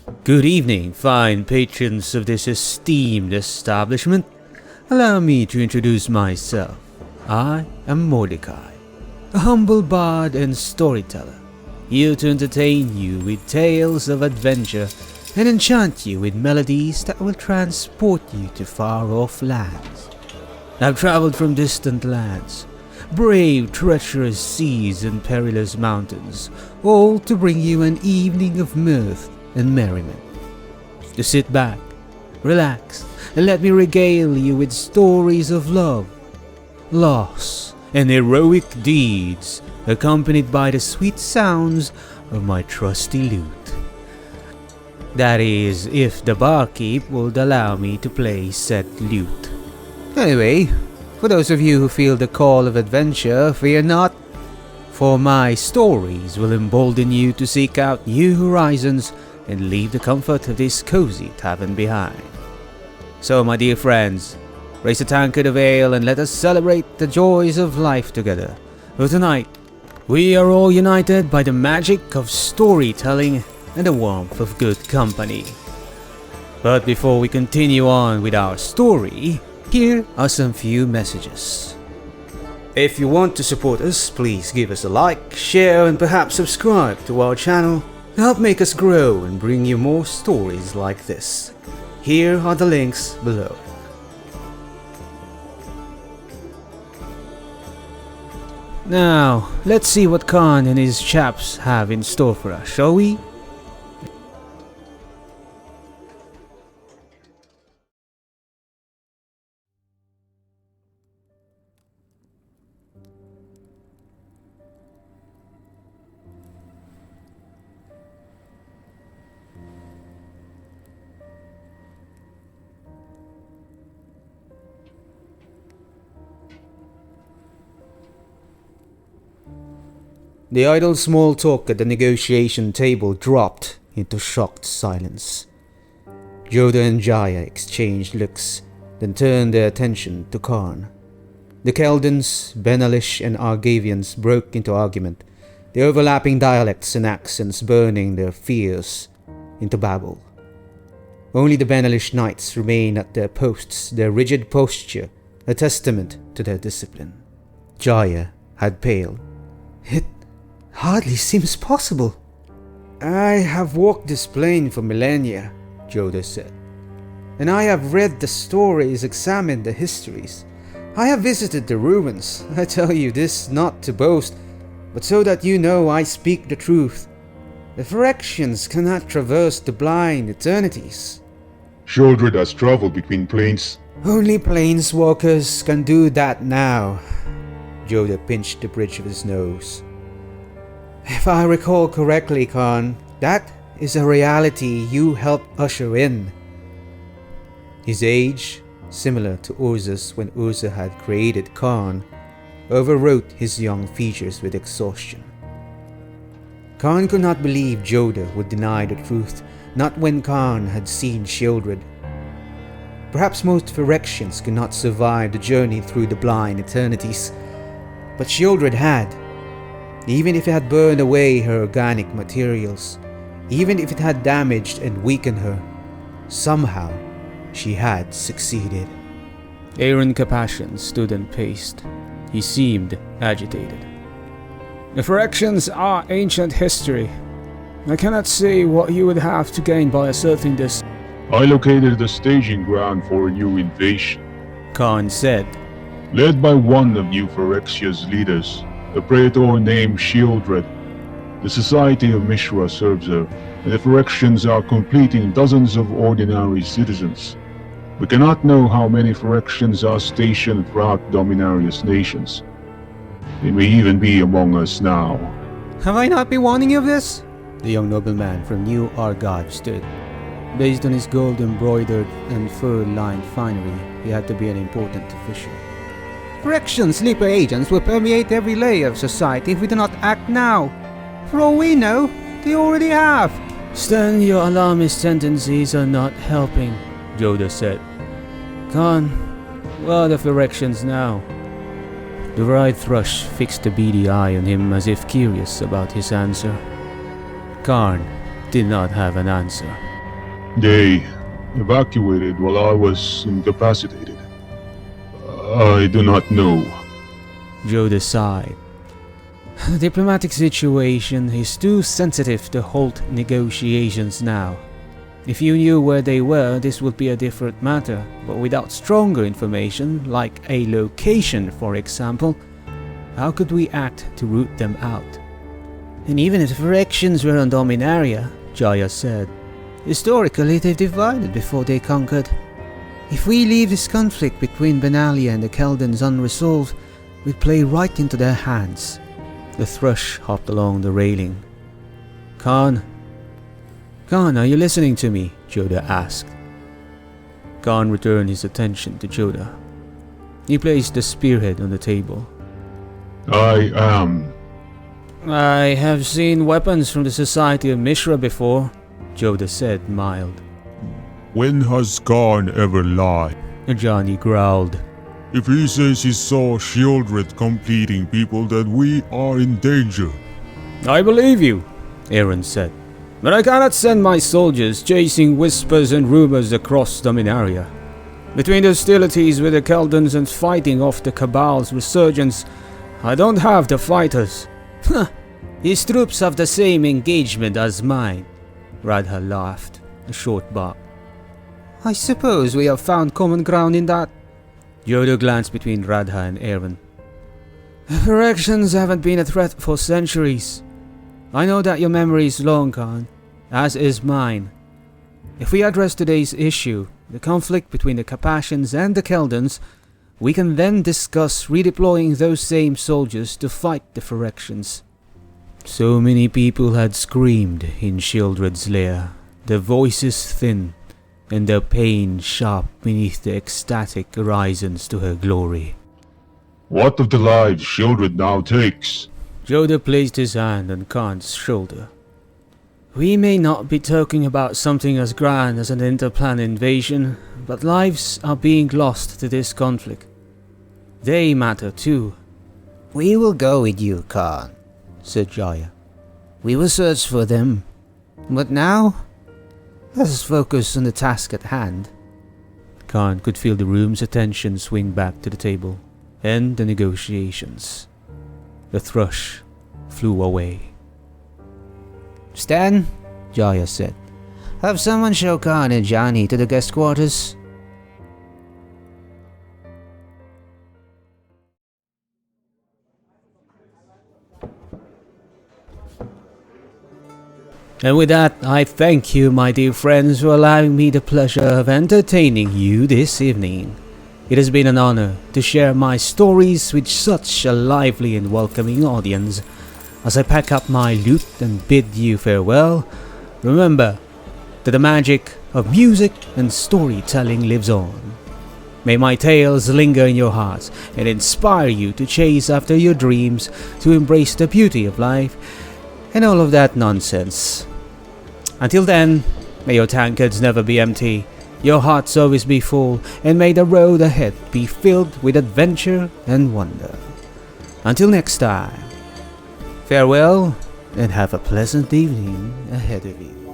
Good evening, fine patrons of this esteemed establishment. Allow me to introduce myself. I am Mordecai, a humble bard and storyteller, here to entertain you with tales of adventure and enchant you with melodies that will transport you to far-off lands. I've traveled from distant lands, braved treacherous seas and perilous mountains, all to bring you an evening of mirth and merriment. To sit back, relax, and let me regale you with stories of love, loss, and heroic deeds, accompanied by the sweet sounds of my trusty lute. That is, if the barkeep would allow me to play said lute. Anyway, for those of you who feel the call of adventure, fear not, for my stories will embolden you to seek out new horizons and leave the comfort of this cozy tavern behind. So, my dear friends, raise a tankard of ale and let us celebrate the joys of life together. For tonight, we are all united by the magic of storytelling and the warmth of good company. But before we continue on with our story, here are some few messages. If you want to support us, please give us a like, share, and perhaps subscribe to our channel to help make us grow and bring you more stories like this. Here are the links below. Now, let's see what Karn and his chaps have in store for us, shall we? The idle small talk at the negotiation table dropped into shocked silence. Joda and Jaya exchanged looks, then turned their attention to Karn. The Keldans, Benalish, and Argavians broke into argument, the overlapping dialects and accents burning their fears into babble. Only the Benalish knights remained at their posts, their rigid posture a testament to their discipline. Jaya had paled. It hardly seems possible. I have walked this plane for millennia, Joda said. And I have read the stories, examined the histories. I have visited the ruins. I tell you this not to boast, but so that you know I speak the truth. The Phyrexians cannot traverse the blind eternities. Shieldred has traveled between planes. Only planeswalkers can do that now. Joda pinched the bridge of his nose. If I recall correctly, Karn, that is a reality you helped usher in. His age, similar to Urza's when Urza had created Karn, overwrote his young features with exhaustion. Karn could not believe Joda would deny the truth, not when Karn had seen Shieldred. Perhaps most Phyrexians could not survive the journey through the blind eternities, but Shieldred had. Even if it had burned away her organic materials, even if it had damaged and weakened her, somehow she had succeeded. Aaron Capassion stood and paced. He seemed agitated. The Phyrexians are ancient history. I cannot say what you would have to gain by asserting this. I located the staging ground for a new invasion, Karn said. Led by one of you Phyrexia's leaders, a praetor named Shieldred. The Society of Mishra serves her, and the Phyrexians are completing dozens of ordinary citizens. We cannot know how many Phyrexians are stationed throughout Dominaria's nations. They may even be among us now. Have I not been warning you of this? The young nobleman from New Argive stood. Based on his gold-embroidered and fur-lined finery, he had to be an important official. Phyrexian sleeper agents will permeate every layer of society if we do not act now. For all we know, they already have. Stan, your alarmist tendencies are not helping, Joda said. Karn, where are the Phyrexians now? The wry thrush fixed a beady eye on him as if curious about his answer. Karn did not have an answer. They evacuated while I was incapacitated. I do not know. Joda sighed. The diplomatic situation is too sensitive to halt negotiations now. If you knew where they were, this would be a different matter, but without stronger information, like a location for example, how could we act to root them out? And even if the Phyrexians were on Dominaria, Jaya said, historically they've divided before they conquered. If we leave this conflict between Benalia and the Keldans unresolved, we'd play right into their hands. The thrush hopped along the railing. Karn, are you listening to me? Joda asked. Karn returned his attention to Joda. He placed the spearhead on the table. I am. I have seen weapons from the Society of Mishra before, Joda said, mild. When has Karn ever lied? Ajani growled. If he says he saw Shieldred completing people, then we are in danger. I believe you, Aaron said, but I cannot send my soldiers chasing whispers and rumors across Dominaria. Between the hostilities with the Keldans and fighting off the Cabal's resurgence, I don't have the fighters. His troops have the same engagement as mine, Radha laughed, a short bark. I suppose we have found common ground in that. Yoda glanced between Radha and Aaron. The Phyrexians haven't been a threat for centuries. I know that your memory is long, Karn, as is mine. If we address today's issue, the conflict between the Capashians and the Keldans, we can then discuss redeploying those same soldiers to fight the Phyrexians. So many people had screamed in Shieldred's lair, their voices thin, and their pain sharp beneath the ecstatic horizons to her glory. What of the lives Shieldred now takes? Joda placed his hand on Karn's shoulder. We may not be talking about something as grand as an interplanet invasion, but lives are being lost to this conflict. They matter too. We will go with you, Karn, said Jaya. We will search for them. But now, let us focus on the task at hand. Karn could feel the room's attention swing back to the table and the negotiations. The thrush flew away. Stan, Jaya said, have someone show Karn and Ajani to the guest quarters. And with that, I thank you, my dear friends, for allowing me the pleasure of entertaining you this evening. It has been an honor to share my stories with such a lively and welcoming audience. As I pack up my loot and bid you farewell, remember that the magic of music and storytelling lives on. May my tales linger in your hearts and inspire you to chase after your dreams, to embrace the beauty of life, and all of that nonsense. Until then, may your tankards never be empty, your hearts always be full, and may the road ahead be filled with adventure and wonder. Until next time, farewell and have a pleasant evening ahead of you.